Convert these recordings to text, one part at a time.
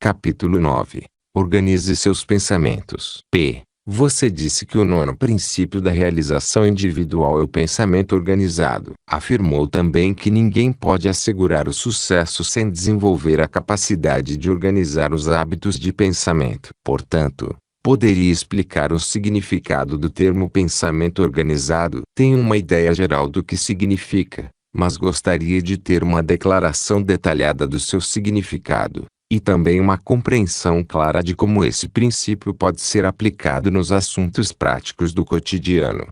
Capítulo 9. Organize seus pensamentos. P. Você disse que o nono princípio da realização individual é o pensamento organizado. Afirmou também que ninguém pode assegurar o sucesso sem desenvolver a capacidade de organizar os hábitos de pensamento. Portanto, poderia explicar o significado do termo pensamento organizado? Tenho uma ideia geral do que significa, mas gostaria de ter uma declaração detalhada do seu significado, e também uma compreensão clara de como esse princípio pode ser aplicado nos assuntos práticos do cotidiano.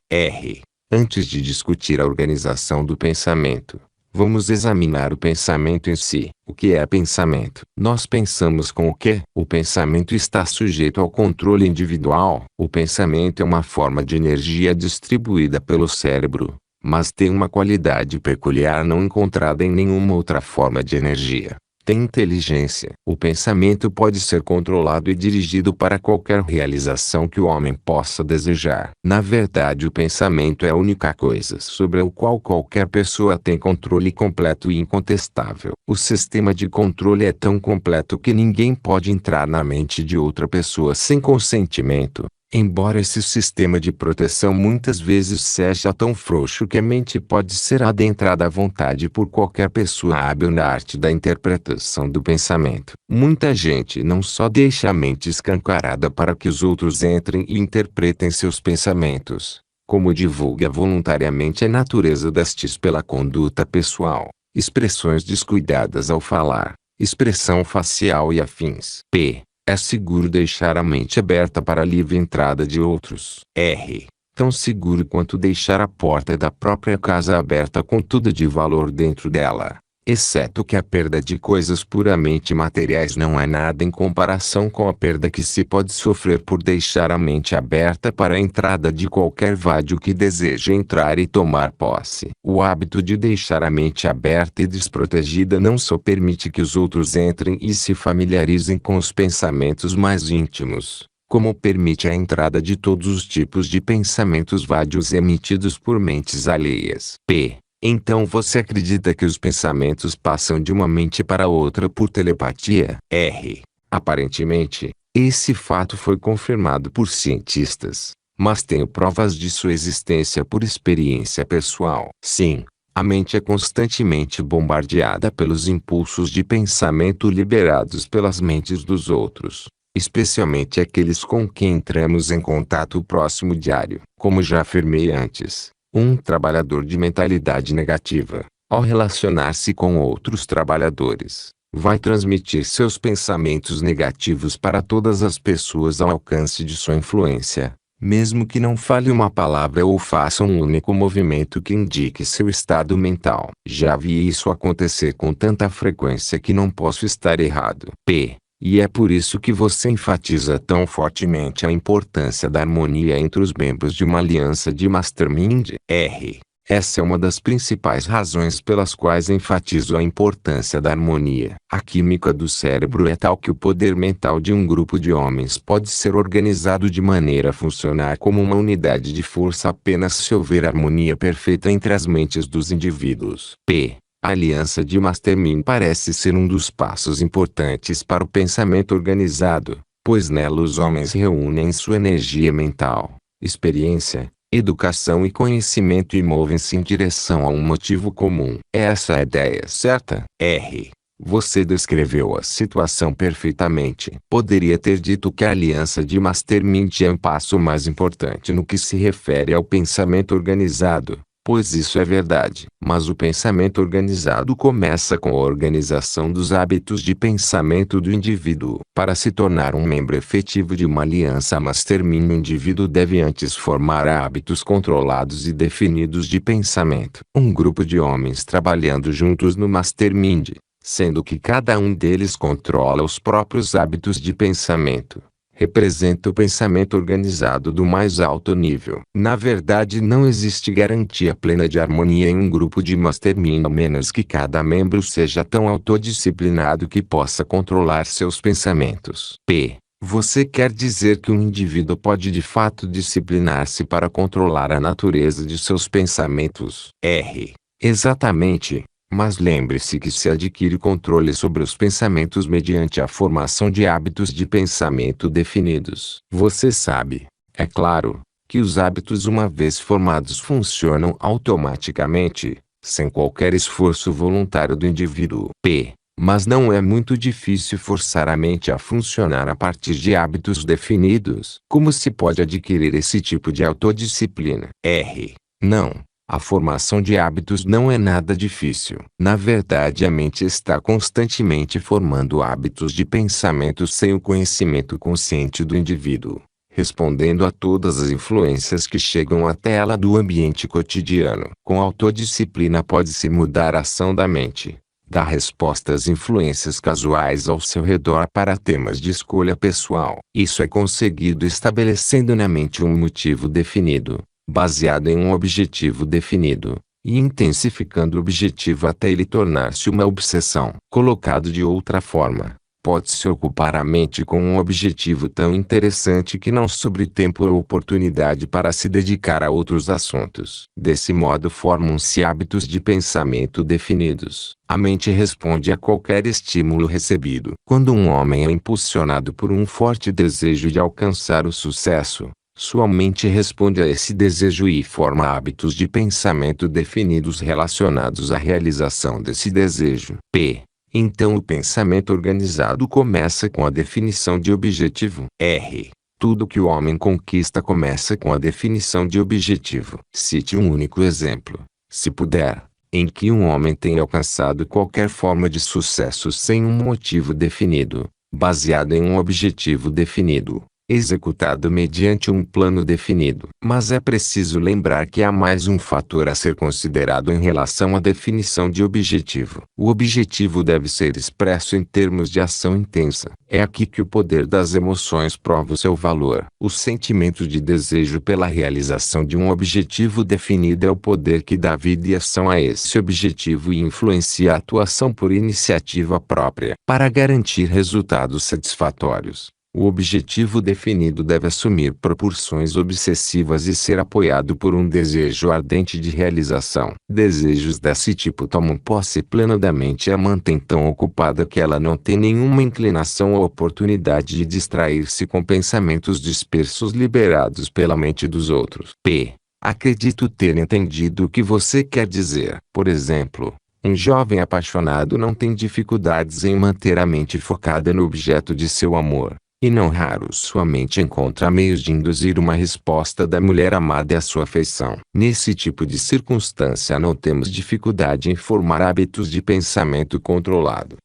Antes de discutir a organização do pensamento, vamos examinar o pensamento em si. O que é pensamento? Nós pensamos com o quê? O pensamento está sujeito ao controle individual. O pensamento é uma forma de energia distribuída pelo cérebro, mas tem uma qualidade peculiar não encontrada em nenhuma outra forma de energia. Tem inteligência. O pensamento pode ser controlado e dirigido para qualquer realização que o homem possa desejar. Na verdade, o pensamento é a única coisa sobre a qual qualquer pessoa tem controle completo e incontestável. O sistema de controle é tão completo que ninguém pode entrar na mente de outra pessoa sem consentimento. Embora esse sistema de proteção muitas vezes seja tão frouxo que a mente pode ser adentrada à vontade por qualquer pessoa hábil na arte da interpretação do pensamento. Muita gente não só deixa a mente escancarada para que os outros entrem e interpretem seus pensamentos, como divulga voluntariamente a natureza destes pela conduta pessoal, expressões descuidadas ao falar, expressão facial e afins. É seguro deixar a mente aberta para a livre entrada de outros. Tão seguro quanto deixar a porta da própria casa aberta com tudo de valor dentro dela, exceto que a perda de coisas puramente materiais não é nada em comparação com a perda que se pode sofrer por deixar a mente aberta para a entrada de qualquer vádio que deseje entrar e tomar posse. O hábito de deixar a mente aberta e desprotegida não só permite que os outros entrem e se familiarizem com os pensamentos mais íntimos, como permite a entrada de todos os tipos de pensamentos vádios emitidos por mentes alheias. Então você acredita que os pensamentos passam de uma mente para outra por telepatia? Aparentemente, esse fato foi confirmado por cientistas, mas tenho provas de sua existência por experiência pessoal. Sim, a mente é constantemente bombardeada pelos impulsos de pensamento liberados pelas mentes dos outros, especialmente aqueles com quem entramos em contato próximo diário. Como já afirmei antes, um trabalhador de mentalidade negativa, ao relacionar-se com outros trabalhadores, vai transmitir seus pensamentos negativos para todas as pessoas ao alcance de sua influência, mesmo que não fale uma palavra ou faça um único movimento que indique seu estado mental. Já vi isso acontecer com tanta frequência que não posso estar errado. E é por isso que você enfatiza tão fortemente a importância da harmonia entre os membros de uma aliança de mastermind. Essa é uma das principais razões pelas quais enfatizo a importância da harmonia. A química do cérebro é tal que o poder mental de um grupo de homens pode ser organizado de maneira a funcionar como uma unidade de força apenas se houver harmonia perfeita entre as mentes dos indivíduos. A aliança de mastermind parece ser um dos passos importantes para o pensamento organizado, pois nela os homens reúnem sua energia mental, experiência, educação e conhecimento e movem-se em direção a um motivo comum. Essa é a ideia certa? Você descreveu a situação perfeitamente. Poderia ter dito que a aliança de mastermind é um passo mais importante no que se refere ao pensamento organizado, pois isso é verdade. Mas o pensamento organizado começa com a organização dos hábitos de pensamento do indivíduo. Para se tornar um membro efetivo de uma aliança mastermind, o indivíduo deve antes formar hábitos controlados e definidos de pensamento. Um grupo de homens trabalhando juntos no mastermind, sendo que cada um deles controla os próprios hábitos de pensamento, representa o pensamento organizado do mais alto nível. Na verdade, não existe garantia plena de harmonia em um grupo de mastermind a menos que cada membro seja tão autodisciplinado que possa controlar seus pensamentos. Você quer dizer que um indivíduo pode de fato disciplinar-se para controlar a natureza de seus pensamentos? Exatamente. Mas lembre-se que se adquire controle sobre os pensamentos mediante a formação de hábitos de pensamento definidos. Você sabe, é claro, que os hábitos uma vez formados funcionam automaticamente, sem qualquer esforço voluntário do indivíduo. Mas não é muito difícil forçar a mente a funcionar a partir de hábitos definidos. Como se pode adquirir esse tipo de autodisciplina? Não. A formação de hábitos não é nada difícil. Na verdade, a mente está constantemente formando hábitos de pensamento sem o conhecimento consciente do indivíduo, respondendo a todas as influências que chegam até ela do ambiente cotidiano. Com autodisciplina pode-se mudar a ação da mente, dar resposta às influências casuais ao seu redor para temas de escolha pessoal. Isso é conseguido estabelecendo na mente um motivo definido, baseado em um objetivo definido, e intensificando o objetivo até ele tornar-se uma obsessão. Colocado de outra forma, pode-se ocupar a mente com um objetivo tão interessante que não sobre tempo ou oportunidade para se dedicar a outros assuntos. Desse modo formam-se hábitos de pensamento definidos. A mente responde a qualquer estímulo recebido. Quando um homem é impulsionado por um forte desejo de alcançar o sucesso, sua mente responde a esse desejo e forma hábitos de pensamento definidos relacionados à realização desse desejo. Então o pensamento organizado começa com a definição de objetivo. Tudo que o homem conquista começa com a definição de objetivo. Cite um único exemplo, se puder, em que um homem tenha alcançado qualquer forma de sucesso sem um motivo definido, baseado em um objetivo definido, executado mediante um plano definido. Mas é preciso lembrar que há mais um fator a ser considerado em relação à definição de objetivo. O objetivo deve ser expresso em termos de ação intensa. É aqui que o poder das emoções prova o seu valor. O sentimento de desejo pela realização de um objetivo definido é o poder que dá vida e ação a esse objetivo e influencia a atuação por iniciativa própria. Para garantir resultados satisfatórios, o objetivo definido deve assumir proporções obsessivas e ser apoiado por um desejo ardente de realização. Desejos desse tipo tomam posse plena da mente e a mantém tão ocupada que ela não tem nenhuma inclinação ou oportunidade de distrair-se com pensamentos dispersos liberados pela mente dos outros. Acredito ter entendido o que você quer dizer. Por exemplo, um jovem apaixonado não tem dificuldades em manter a mente focada no objeto de seu amor. E não raro sua mente encontra meios de induzir uma resposta da mulher amada à sua afeição. Nesse tipo de circunstância não temos dificuldade em formar hábitos de pensamento controlado.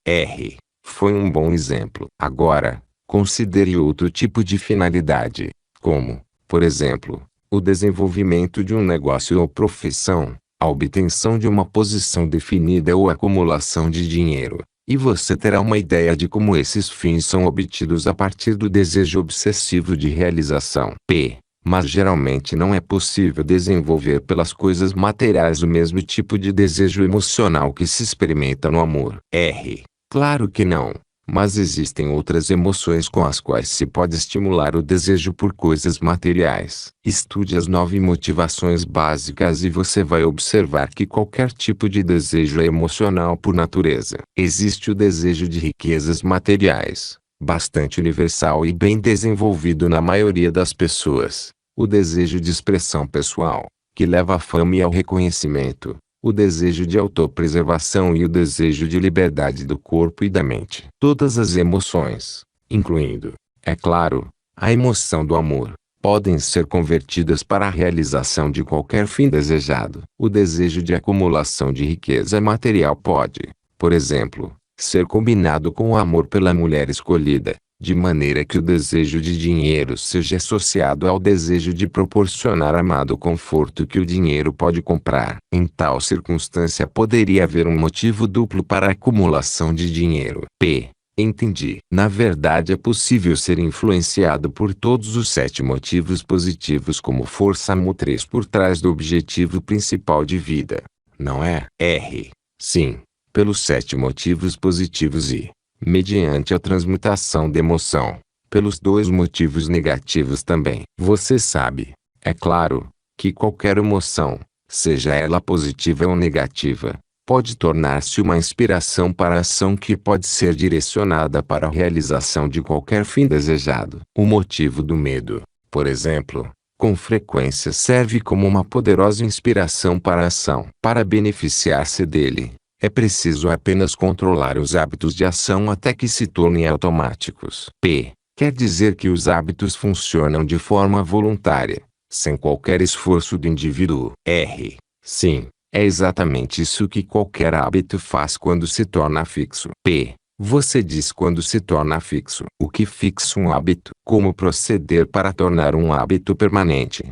Foi um bom exemplo. Agora, considere outro tipo de finalidade, como, por exemplo, o desenvolvimento de um negócio ou profissão, a obtenção de uma posição definida ou a acumulação de dinheiro. E você terá uma ideia de como esses fins são obtidos a partir do desejo obsessivo de realização. Mas geralmente não é possível desenvolver pelas coisas materiais o mesmo tipo de desejo emocional que se experimenta no amor. Claro que não. Mas existem outras emoções com as quais se pode estimular o desejo por coisas materiais. Estude as 9 motivações básicas e você vai observar que qualquer tipo de desejo é emocional por natureza. Existe o desejo de riquezas materiais, bastante universal e bem desenvolvido na maioria das pessoas. O desejo de expressão pessoal, que leva à fama e ao reconhecimento. O desejo de autopreservação e o desejo de liberdade do corpo e da mente. Todas as emoções, incluindo, é claro, a emoção do amor, podem ser convertidas para a realização de qualquer fim desejado. O desejo de acumulação de riqueza material pode, por exemplo, ser combinado com o amor pela mulher escolhida, de maneira que o desejo de dinheiro seja associado ao desejo de proporcionar amado conforto que o dinheiro pode comprar. Em tal circunstância poderia haver um motivo duplo para a acumulação de dinheiro. Entendi. Na verdade é possível ser influenciado por todos os 7 motivos positivos como força motriz por trás do objetivo principal de vida, não é? Sim, pelos 7 motivos positivos e, mediante a transmutação de emoção, pelos 2 motivos negativos também. Você sabe, é claro, que qualquer emoção, seja ela positiva ou negativa, pode tornar-se uma inspiração para a ação que pode ser direcionada para a realização de qualquer fim desejado. O motivo do medo, por exemplo, com frequência serve como uma poderosa inspiração para a ação. Para beneficiar-se dele, é preciso apenas controlar os hábitos de ação até que se tornem automáticos. Quer dizer que os hábitos funcionam de forma voluntária, sem qualquer esforço do indivíduo. Sim, é exatamente isso que qualquer hábito faz quando se torna fixo. Você diz quando se torna fixo. O que fixa um hábito? Como proceder para tornar um hábito permanente?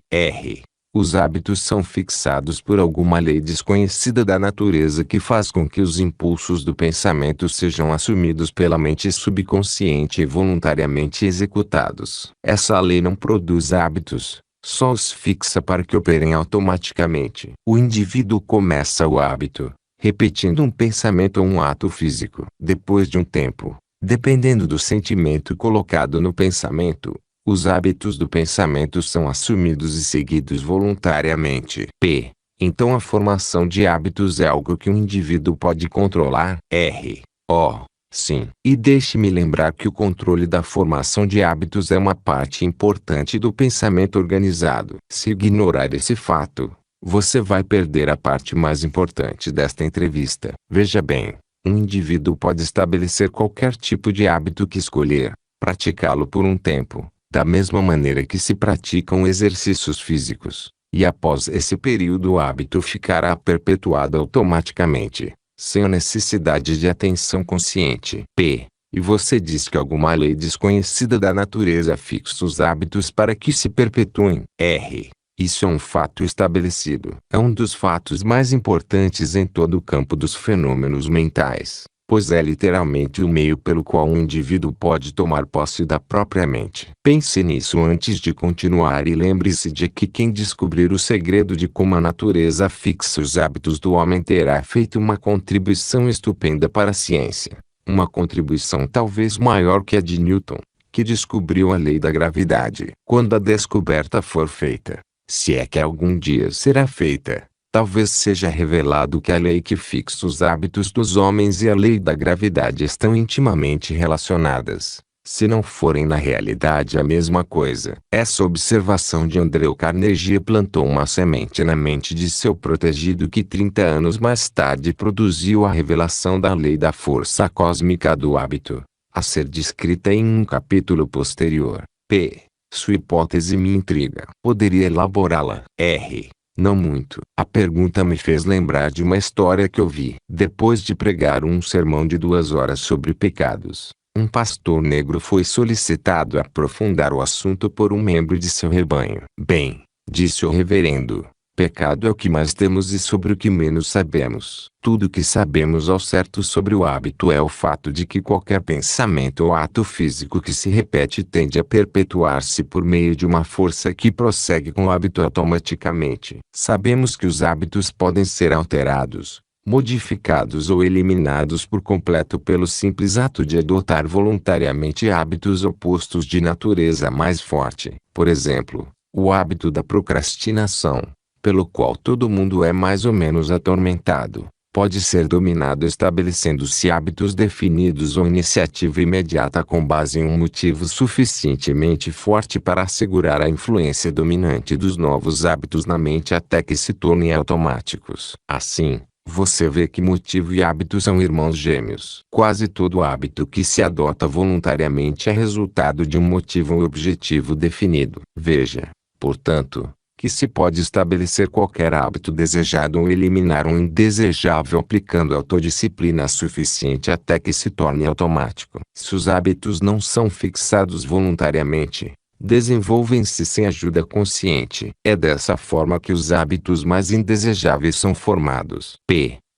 Os hábitos são fixados por alguma lei desconhecida da natureza que faz com que os impulsos do pensamento sejam assumidos pela mente subconsciente e voluntariamente executados. Essa lei não produz hábitos, só os fixa para que operem automaticamente. O indivíduo começa o hábito, repetindo um pensamento ou um ato físico. Depois de um tempo, dependendo do sentimento colocado no pensamento, os hábitos do pensamento são assumidos e seguidos voluntariamente. Então a formação de hábitos é algo que um indivíduo pode controlar? Sim. E deixe-me lembrar que o controle da formação de hábitos é uma parte importante do pensamento organizado. Se ignorar esse fato, você vai perder a parte mais importante desta entrevista. Veja bem, um indivíduo pode estabelecer qualquer tipo de hábito que escolher, praticá-lo por um tempo, da mesma maneira que se praticam exercícios físicos, e após esse período o hábito ficará perpetuado automaticamente, sem a necessidade de atenção consciente. E você diz que alguma lei desconhecida da natureza fixa os hábitos para que se perpetuem? Isso é um fato estabelecido. É um dos fatos mais importantes em todo o campo dos fenômenos mentais, pois é literalmente o meio pelo qual um indivíduo pode tomar posse da própria mente. Pense nisso antes de continuar e lembre-se de que quem descobrir o segredo de como a natureza fixa os hábitos do homem terá feito uma contribuição estupenda para a ciência. Uma contribuição talvez maior que a de Newton, que descobriu a lei da gravidade. Quando a descoberta for feita, se é que algum dia será feita, talvez seja revelado que a lei que fixa os hábitos dos homens e a lei da gravidade estão intimamente relacionadas, se não forem na realidade a mesma coisa. Essa observação de Andrew Carnegie plantou uma semente na mente de seu protegido que 30 anos mais tarde produziu a revelação da lei da força cósmica do hábito, a ser descrita em um capítulo posterior. Sua hipótese me intriga. Poderia elaborá-la? Não muito. A pergunta me fez lembrar de uma história que ouvi. Depois de pregar um sermão de 2 horas sobre pecados, um pastor negro foi solicitado a aprofundar o assunto por um membro de seu rebanho. Bem, disse o reverendo, pecado é o que mais temos e sobre o que menos sabemos. Tudo o que sabemos ao certo sobre o hábito é o fato de que qualquer pensamento ou ato físico que se repete tende a perpetuar-se por meio de uma força que prossegue com o hábito automaticamente. Sabemos que os hábitos podem ser alterados, modificados ou eliminados por completo pelo simples ato de adotar voluntariamente hábitos opostos de natureza mais forte. Por exemplo, o hábito da procrastinação, pelo qual todo mundo é mais ou menos atormentado, pode ser dominado estabelecendo-se hábitos definidos ou iniciativa imediata com base em um motivo suficientemente forte para assegurar a influência dominante dos novos hábitos na mente até que se tornem automáticos. Assim, você vê que motivo e hábito são irmãos gêmeos. Quase todo hábito que se adota voluntariamente é resultado de um motivo ou objetivo definido. Veja, portanto, que se pode estabelecer qualquer hábito desejado ou eliminar um indesejável aplicando autodisciplina suficiente até que se torne automático. Se os hábitos não são fixados voluntariamente, desenvolvem-se sem ajuda consciente. É dessa forma que os hábitos mais indesejáveis são formados.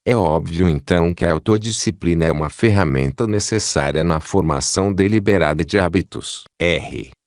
É óbvio então que a autodisciplina é uma ferramenta necessária na formação deliberada de hábitos.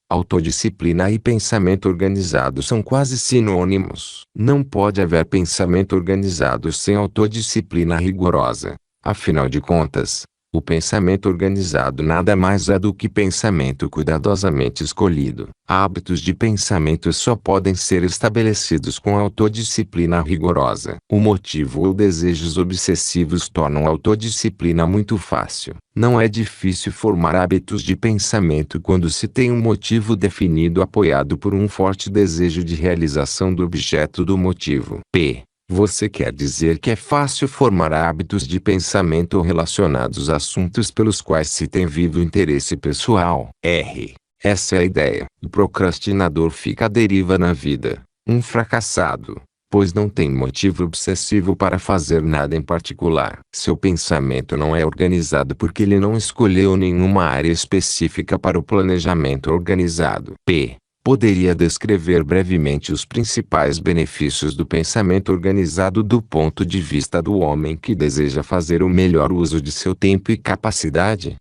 Autodisciplina e pensamento organizado são quase sinônimos. Não pode haver pensamento organizado sem autodisciplina rigorosa. Afinal de contas, O pensamento organizado nada mais é do que pensamento cuidadosamente escolhido. Hábitos de pensamento só podem ser estabelecidos com autodisciplina rigorosa. O motivo ou desejos obsessivos tornam a autodisciplina muito fácil. Não é difícil formar hábitos de pensamento quando se tem um motivo definido apoiado por um forte desejo de realização do objeto do motivo. Você quer dizer que é fácil formar hábitos de pensamento relacionados a assuntos pelos quais se tem vivo interesse pessoal? Essa é a ideia. O procrastinador fica à deriva na vida, um fracassado, pois não tem motivo obsessivo para fazer nada em particular. Seu pensamento não é organizado porque ele não escolheu nenhuma área específica para o planejamento organizado. Poderia descrever brevemente os principais benefícios do pensamento organizado do ponto de vista do homem que deseja fazer o melhor uso de seu tempo e capacidade?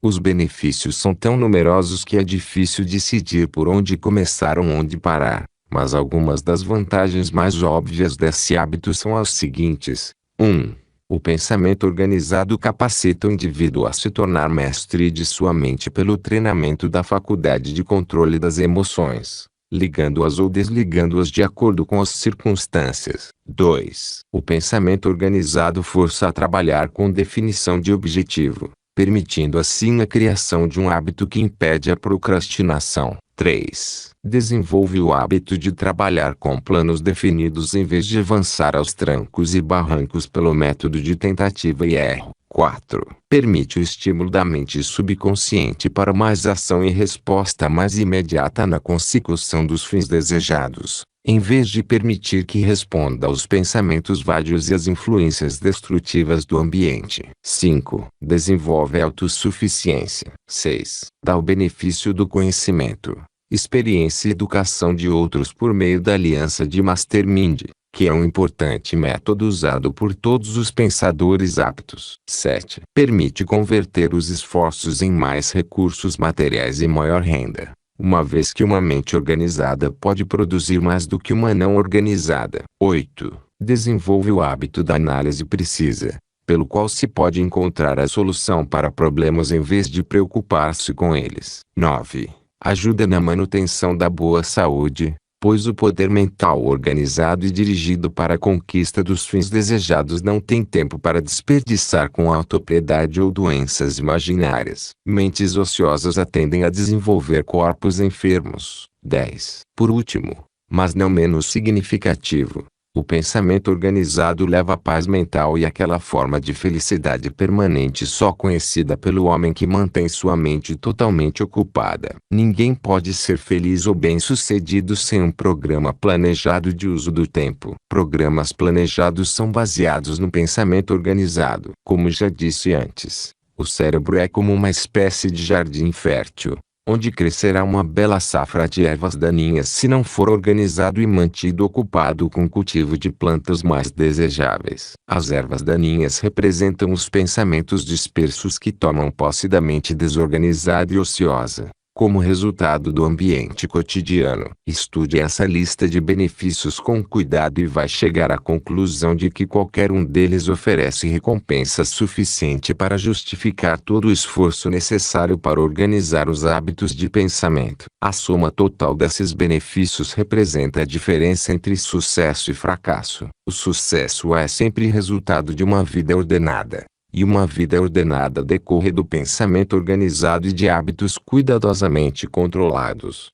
Os benefícios são tão numerosos que é difícil decidir por onde começar ou onde parar, mas algumas das vantagens mais óbvias desse hábito são as seguintes. 1. O pensamento organizado capacita o indivíduo a se tornar mestre de sua mente pelo treinamento da faculdade de controle das emoções, ligando-as ou desligando-as de acordo com as circunstâncias. 2. O pensamento organizado força a trabalhar com definição de objetivo, permitindo assim a criação de um hábito que impede a procrastinação. 3. Desenvolve o hábito de trabalhar com planos definidos em vez de avançar aos trancos e barrancos pelo método de tentativa e erro. 4. Permite o estímulo da mente subconsciente para mais ação e resposta mais imediata na consecução dos fins desejados, em vez de permitir que responda aos pensamentos vários e às influências destrutivas do ambiente. 5. Desenvolve a autossuficiência. 6. Dá o benefício do conhecimento, experiência e educação de outros por meio da aliança de Mastermind, que é um importante método usado por todos os pensadores aptos. 7. Permite converter os esforços em mais recursos materiais e maior renda, uma vez que uma mente organizada pode produzir mais do que uma não organizada. 8. Desenvolve o hábito da análise precisa, pelo qual se pode encontrar a solução para problemas em vez de preocupar-se com eles. 9. Ajuda na manutenção da boa saúde, pois o poder mental organizado e dirigido para a conquista dos fins desejados não tem tempo para desperdiçar com autopiedade ou doenças imaginárias. Mentes ociosas tendem a desenvolver corpos enfermos. 10. Por último, mas não menos significativo, o pensamento organizado leva à paz mental e àquela forma de felicidade permanente só conhecida pelo homem que mantém sua mente totalmente ocupada. Ninguém pode ser feliz ou bem-sucedido sem um programa planejado de uso do tempo. Programas planejados são baseados no pensamento organizado. Como já disse antes, o cérebro é como uma espécie de jardim fértil, onde crescerá uma bela safra de ervas daninhas se não for organizado e mantido ocupado com o cultivo de plantas mais desejáveis. As ervas daninhas representam os pensamentos dispersos que tomam posse da mente desorganizada e ociosa, como resultado do ambiente cotidiano. Estude essa lista de benefícios com cuidado e vai chegar à conclusão de que qualquer um deles oferece recompensa suficiente para justificar todo o esforço necessário para organizar os hábitos de pensamento. A soma total desses benefícios representa a diferença entre sucesso e fracasso. O sucesso é sempre resultado de uma vida ordenada. E uma vida ordenada decorre do pensamento organizado e de hábitos cuidadosamente controlados.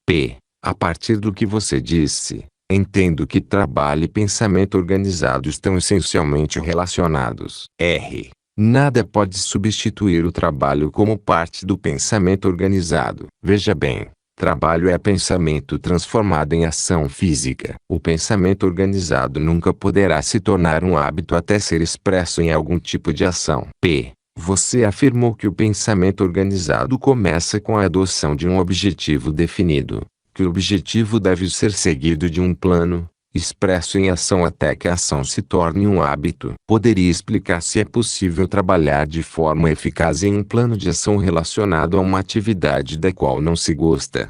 A partir do que você disse, entendo que trabalho e pensamento organizado estão essencialmente relacionados. Nada pode substituir o trabalho como parte do pensamento organizado. Veja bem. Trabalho é pensamento transformado em ação física. O pensamento organizado nunca poderá se tornar um hábito até ser expresso em algum tipo de ação. Você afirmou que o pensamento organizado começa com a adoção de um objetivo definido, que o objetivo deve ser seguido de um plano, expresso em ação até que a ação se torne um hábito. Poderia explicar se é possível trabalhar de forma eficaz em um plano de ação relacionado a uma atividade da qual não se gosta?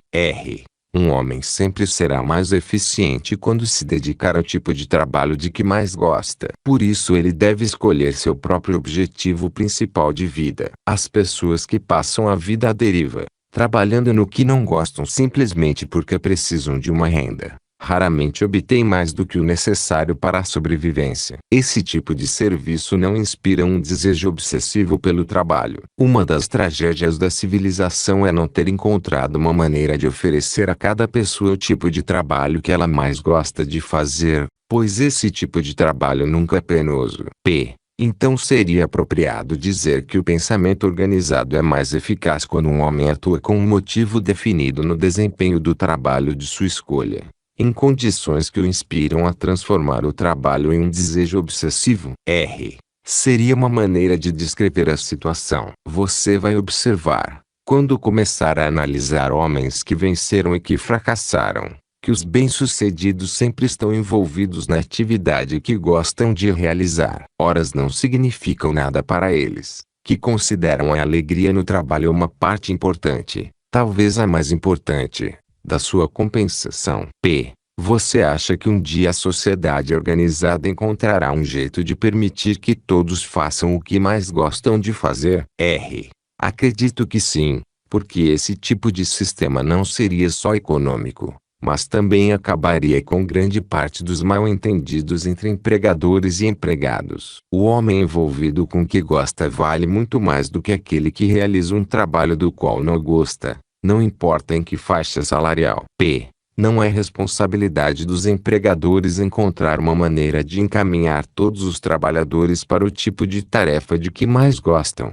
Um homem sempre será mais eficiente quando se dedicar ao tipo de trabalho de que mais gosta. Por isso ele deve escolher seu próprio objetivo principal de vida. As pessoas que passam a vida à deriva, trabalhando no que não gostam simplesmente porque precisam de uma renda, raramente obtêm mais do que o necessário para a sobrevivência. Esse tipo de serviço não inspira um desejo obsessivo pelo trabalho. Uma das tragédias da civilização é não ter encontrado uma maneira de oferecer a cada pessoa o tipo de trabalho que ela mais gosta de fazer, pois esse tipo de trabalho nunca é penoso. Então seria apropriado dizer que o pensamento organizado é mais eficaz quando um homem atua com um motivo definido no desempenho do trabalho de sua escolha, em condições que o inspiram a transformar o trabalho em um desejo obsessivo. Seria uma maneira de descrever a situação. Você vai observar, quando começar a analisar homens que venceram e que fracassaram, que os bem-sucedidos sempre estão envolvidos na atividade que gostam de realizar. Horas não significam nada para eles, que consideram a alegria no trabalho uma parte importante, talvez a mais importante, da sua compensação. Você acha que um dia a sociedade organizada encontrará um jeito de permitir que todos façam o que mais gostam de fazer? Acredito que sim, porque esse tipo de sistema não seria só econômico, mas também acabaria com grande parte dos mal-entendidos entre empregadores e empregados. O homem envolvido com o que gosta vale muito mais do que aquele que realiza um trabalho do qual não gosta, não importa em que faixa salarial. Não é responsabilidade dos empregadores encontrar uma maneira de encaminhar todos os trabalhadores para o tipo de tarefa de que mais gostam.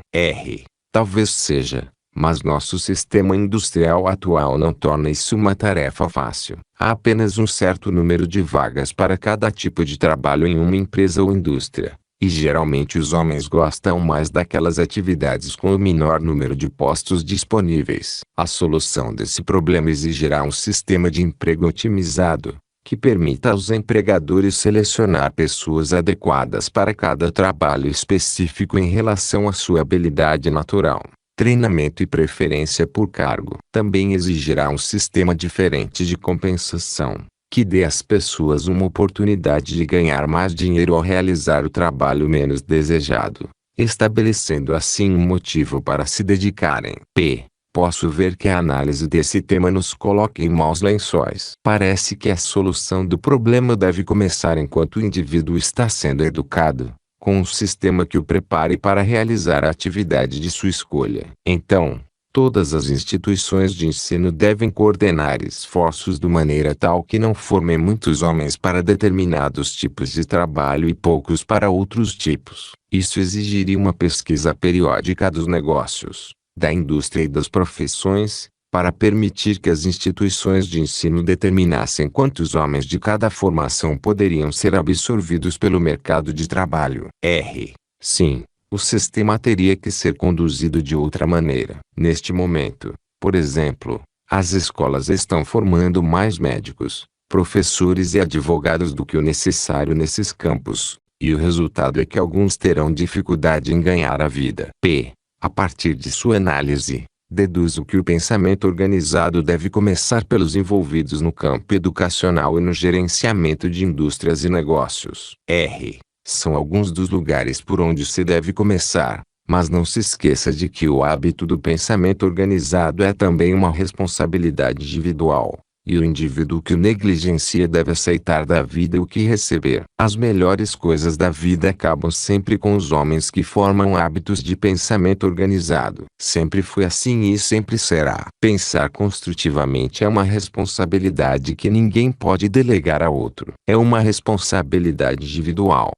Talvez seja, mas nosso sistema industrial atual não torna isso uma tarefa fácil. Há apenas um certo número de vagas para cada tipo de trabalho em uma empresa ou indústria, e geralmente os homens gostam mais daquelas atividades com o menor número de postos disponíveis. A solução desse problema exigirá um sistema de emprego otimizado, que permita aos empregadores selecionar pessoas adequadas para cada trabalho específico em relação à sua habilidade natural, treinamento e preferência por cargo. Também exigirá um sistema diferente de compensação, que dê às pessoas uma oportunidade de ganhar mais dinheiro ao realizar o trabalho menos desejado, estabelecendo assim um motivo para se dedicarem. Posso ver que a análise desse tema nos coloca em maus lençóis. Parece que a solução do problema deve começar enquanto o indivíduo está sendo educado, com um sistema que o prepare para realizar a atividade de sua escolha. Então, todas as instituições de ensino devem coordenar esforços de maneira tal que não formem muitos homens para determinados tipos de trabalho e poucos para outros tipos. Isso exigiria uma pesquisa periódica dos negócios, da indústria e das profissões, para permitir que as instituições de ensino determinassem quantos homens de cada formação poderiam ser absorvidos pelo mercado de trabalho. Sim, o sistema teria que ser conduzido de outra maneira. Neste momento, por exemplo, as escolas estão formando mais médicos, professores e advogados do que o necessário nesses campos, e o resultado é que alguns terão dificuldade em ganhar a vida. A partir de sua análise, deduzo que o pensamento organizado deve começar pelos envolvidos no campo educacional e no gerenciamento de indústrias e negócios. São alguns dos lugares por onde se deve começar, mas não se esqueça de que o hábito do pensamento organizado é também uma responsabilidade individual, e o indivíduo que o negligencia deve aceitar da vida o que receber. As melhores coisas da vida acabam sempre com os homens que formam hábitos de pensamento organizado. Sempre foi assim e sempre será. Pensar construtivamente é uma responsabilidade que ninguém pode delegar a outro. É uma responsabilidade individual.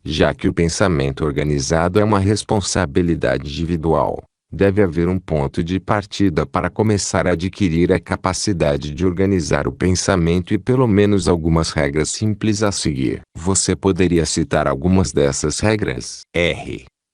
Já que o pensamento organizado é uma responsabilidade individual, deve haver um ponto de partida para começar a adquirir a capacidade de organizar o pensamento e pelo menos algumas regras simples a seguir. Você poderia citar algumas dessas regras?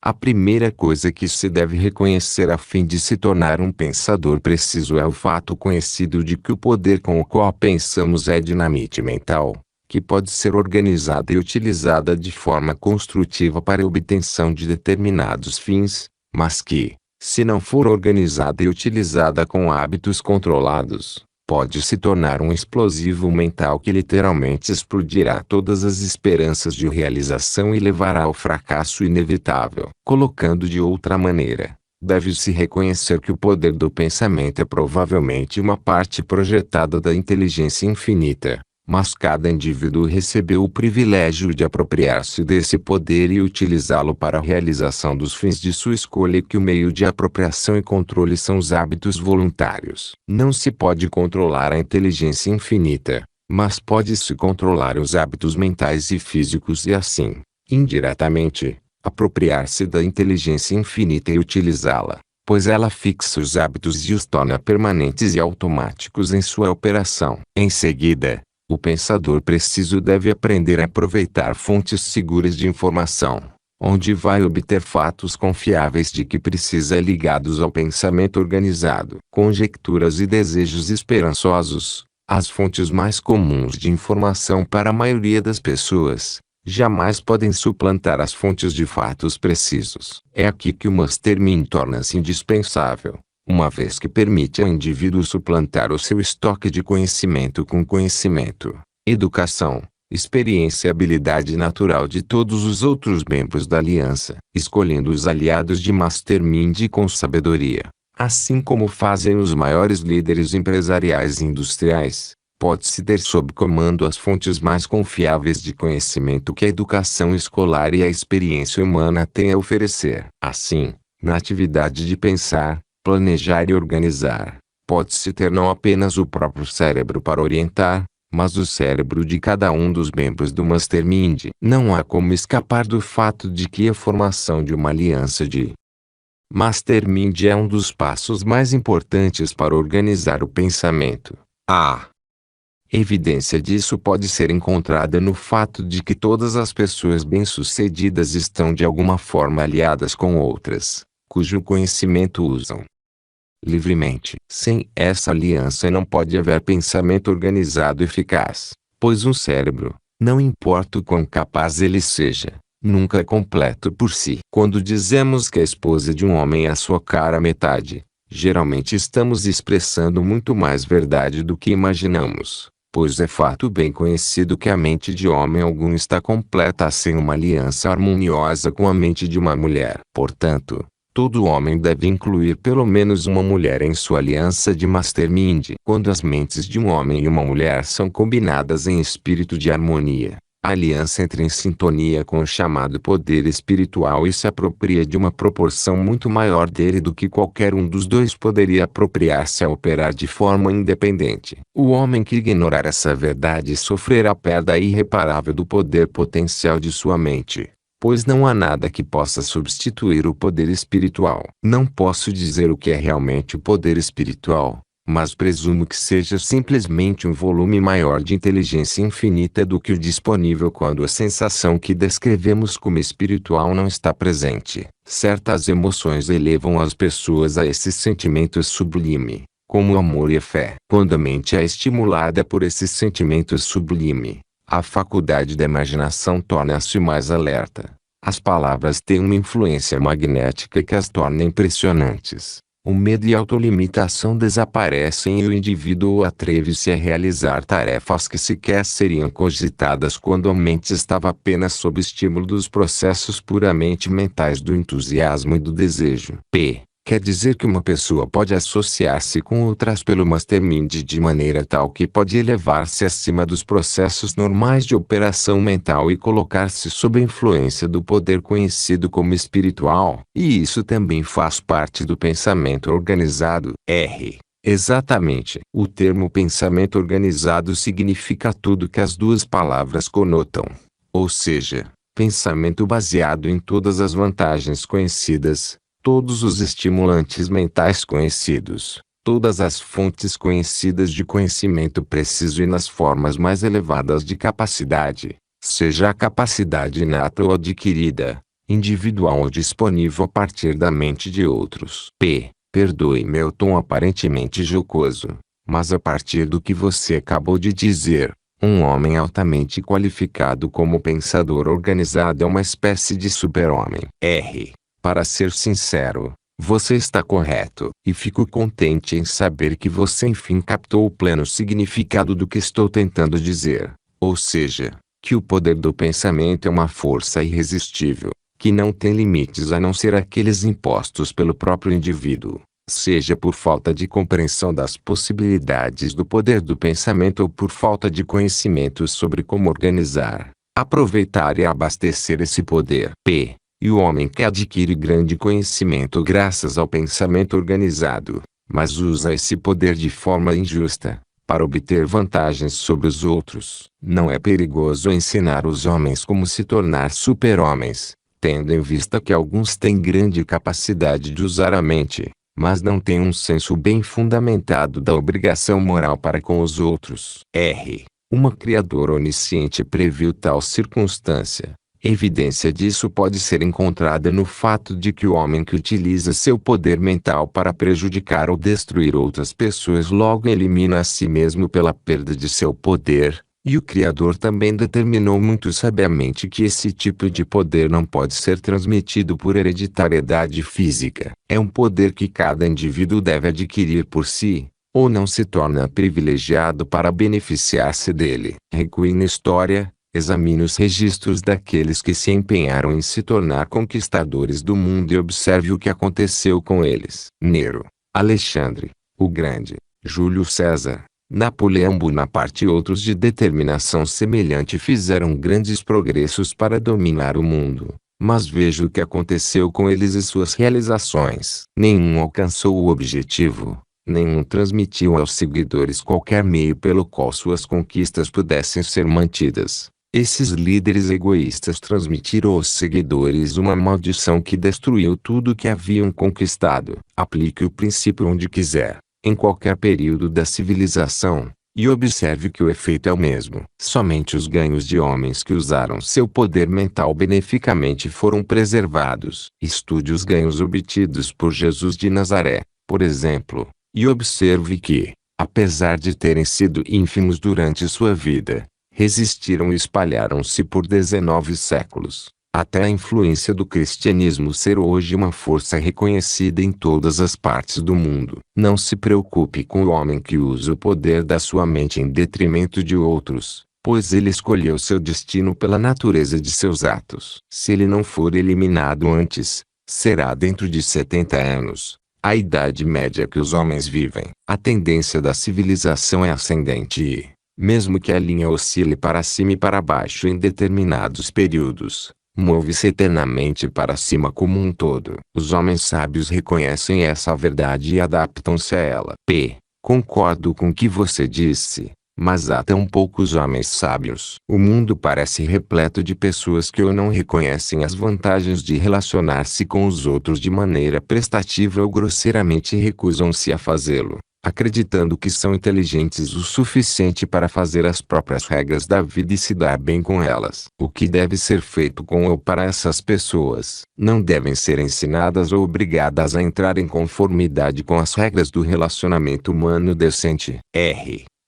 A primeira coisa que se deve reconhecer a fim de se tornar um pensador preciso é o fato conhecido de que o poder com o qual pensamos é dinamite mental, que pode ser organizada e utilizada de forma construtiva para a obtenção de determinados fins, mas que, se não for organizada e utilizada com hábitos controlados, pode se tornar um explosivo mental que literalmente explodirá todas as esperanças de realização e levará ao fracasso inevitável. Colocando de outra maneira, deve-se reconhecer que o poder do pensamento é provavelmente uma parte projetada da inteligência infinita, mas cada indivíduo recebeu o privilégio de apropriar-se desse poder e utilizá-lo para a realização dos fins de sua escolha, e que o meio de apropriação e controle são os hábitos voluntários. Não se pode controlar a inteligência infinita, mas pode-se controlar os hábitos mentais e físicos e assim, indiretamente, apropriar-se da inteligência infinita e utilizá-la, pois ela fixa os hábitos e os torna permanentes e automáticos em sua operação. Em seguida, o pensador preciso deve aprender a aproveitar fontes seguras de informação, onde vai obter fatos confiáveis de que precisa ligados ao pensamento organizado. Conjecturas e desejos esperançosos, as fontes mais comuns de informação para a maioria das pessoas, jamais podem suplantar as fontes de fatos precisos. É aqui que o mastermind torna-se indispensável, uma vez que permite ao indivíduo suplantar o seu estoque de conhecimento com conhecimento, educação, experiência e habilidade natural de todos os outros membros da aliança, escolhendo os aliados de mastermind com sabedoria, assim como fazem os maiores líderes empresariais e industriais. Pode-se ter sob comando as fontes mais confiáveis de conhecimento que a educação escolar e a experiência humana têm a oferecer. Assim, na atividade de pensar, planejar e organizar, pode-se ter não apenas o próprio cérebro para orientar, mas o cérebro de cada um dos membros do mastermind. Não há como escapar do fato de que a formação de uma aliança de mastermind é um dos passos mais importantes para organizar o pensamento. A evidência disso pode ser encontrada no fato de que todas as pessoas bem-sucedidas estão de alguma forma aliadas com outras, cujo conhecimento usam livremente. Sem essa aliança não pode haver pensamento organizado eficaz, pois um cérebro, não importa o quão capaz ele seja, nunca é completo por si. Quando dizemos que a esposa de um homem é a sua cara metade, geralmente estamos expressando muito mais verdade do que imaginamos, pois é fato bem conhecido que a mente de homem algum está completa sem uma aliança harmoniosa com a mente de uma mulher. Portanto, todo homem deve incluir pelo menos uma mulher em sua aliança de mastermind. Quando as mentes de um homem e uma mulher são combinadas em espírito de harmonia, a aliança entra em sintonia com o chamado poder espiritual e se apropria de uma proporção muito maior dele do que qualquer um dos dois poderia apropriar-se a operar de forma independente. O homem que ignorar essa verdade sofrerá perda irreparável do poder potencial de sua mente, pois não há nada que possa substituir o poder espiritual. Não posso dizer o que é realmente o poder espiritual, mas presumo que seja simplesmente um volume maior de inteligência infinita do que o disponível quando a sensação que descrevemos como espiritual não está presente. Certas emoções elevam as pessoas a esses sentimentos sublimes, como o amor e a fé. Quando a mente é estimulada por esses sentimentos sublimes, a faculdade da imaginação torna-se mais alerta. As palavras têm uma influência magnética que as torna impressionantes. O medo e a autolimitação desaparecem e o indivíduo atreve-se a realizar tarefas que sequer seriam cogitadas quando a mente estava apenas sob estímulo dos processos puramente mentais do entusiasmo e do desejo. Quer dizer que uma pessoa pode associar-se com outras pelo mastermind de maneira tal que pode elevar-se acima dos processos normais de operação mental e colocar-se sob a influência do poder conhecido como espiritual. E isso também faz parte do pensamento organizado. Exatamente. O termo pensamento organizado significa tudo que as duas palavras conotam. Ou seja, pensamento baseado em todas as vantagens conhecidas, todos os estimulantes mentais conhecidos, todas as fontes conhecidas de conhecimento preciso e nas formas mais elevadas de capacidade, seja a capacidade inata ou adquirida, individual ou disponível a partir da mente de outros. Perdoe meu tom aparentemente jocoso, mas a partir do que você acabou de dizer, um homem altamente qualificado como pensador organizado é uma espécie de super-homem. Para ser sincero, Você está correto. E fico contente em saber que você enfim captou o pleno significado do que estou tentando dizer. Ou seja, que o poder do pensamento é uma força irresistível, que não tem limites a não ser aqueles impostos pelo próprio indivíduo, seja por falta de compreensão das possibilidades do poder do pensamento ou por falta de conhecimento sobre como organizar, aproveitar e abastecer esse poder. E o homem que adquire grande conhecimento graças ao pensamento organizado, mas usa esse poder de forma injusta, para obter vantagens sobre os outros. Não é perigoso ensinar os homens como se tornar super-homens, tendo em vista que alguns têm grande capacidade de usar a mente, mas não têm um senso bem fundamentado da obrigação moral para com os outros. Uma criadora onisciente previu tal circunstância. Evidência disso pode ser encontrada no fato de que o homem que utiliza seu poder mental para prejudicar ou destruir outras pessoas logo elimina a si mesmo pela perda de seu poder, e o Criador também determinou muito sabiamente que esse tipo de poder não pode ser transmitido por hereditariedade física. É um poder que cada indivíduo deve adquirir por si, ou não se torna privilegiado para beneficiar-se dele. Recue na história. Examine os registros daqueles que se empenharam em se tornar conquistadores do mundo e observe o que aconteceu com eles. Nero, Alexandre, o Grande, Júlio César, Napoleão Bonaparte e outros de determinação semelhante fizeram grandes progressos para dominar o mundo. Mas veja o que aconteceu com eles e suas realizações. Nenhum alcançou o objetivo. Nenhum transmitiu aos seguidores qualquer meio pelo qual suas conquistas pudessem ser mantidas. Esses líderes egoístas transmitiram aos seguidores uma maldição que destruiu tudo o que haviam conquistado. Aplique o princípio onde quiser, em qualquer período da civilização, e observe que o efeito é o mesmo. Somente os ganhos de homens que usaram seu poder mental beneficamente foram preservados. Estude os ganhos obtidos por Jesus de Nazaré, por exemplo, e observe que, apesar de terem sido ínfimos durante sua vida, resistiram e espalharam-se por 19 séculos, até a influência do cristianismo ser hoje uma força reconhecida em todas as partes do mundo. Não se preocupe com o homem que usa o poder da sua mente em detrimento de outros, pois ele escolheu seu destino pela natureza de seus atos. Se ele não for eliminado antes, será dentro de 70 anos. A idade média que os homens vivem. A tendência da civilização é ascendente e, mesmo que a linha oscile para cima e para baixo em determinados períodos, move-se eternamente para cima como um todo. Os homens sábios reconhecem essa verdade e adaptam-se a ela. Concordo com o que você disse, mas há tão poucos homens sábios. O mundo parece repleto de pessoas que ou não reconhecem as vantagens de relacionar-se com os outros de maneira prestativa ou grosseiramente recusam-se a fazê-lo, acreditando que são inteligentes o suficiente para fazer as próprias regras da vida e se dar bem com elas. O que deve ser feito com ou para essas pessoas? Não devem ser ensinadas ou obrigadas a entrar em conformidade com as regras do relacionamento humano decente.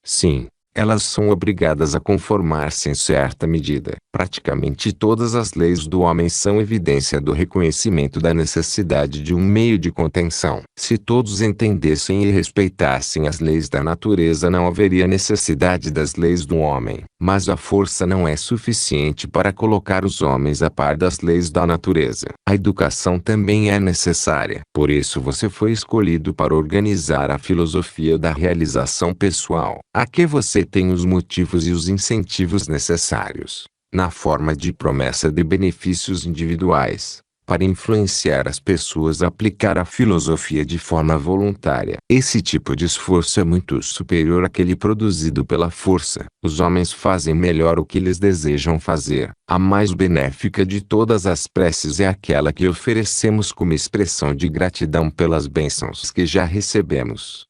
Sim, elas são obrigadas a conformar-se em certa medida. Praticamente todas as leis do homem são evidência do reconhecimento da necessidade de um meio de contenção. Se todos entendessem e respeitassem as leis da natureza, não haveria necessidade das leis do homem. Mas a força não é suficiente para colocar os homens a par das leis da natureza. A educação também é necessária. Por isso você foi escolhido para organizar a filosofia da realização pessoal. Aqui você tem os motivos e os incentivos necessários, na forma de promessa de benefícios individuais, para influenciar as pessoas a aplicar a filosofia de forma voluntária. Esse tipo de esforço é muito superior àquele produzido pela força. Os homens fazem melhor o que eles desejam fazer. A mais benéfica de todas as preces é aquela que oferecemos como expressão de gratidão pelas bênçãos que já recebemos.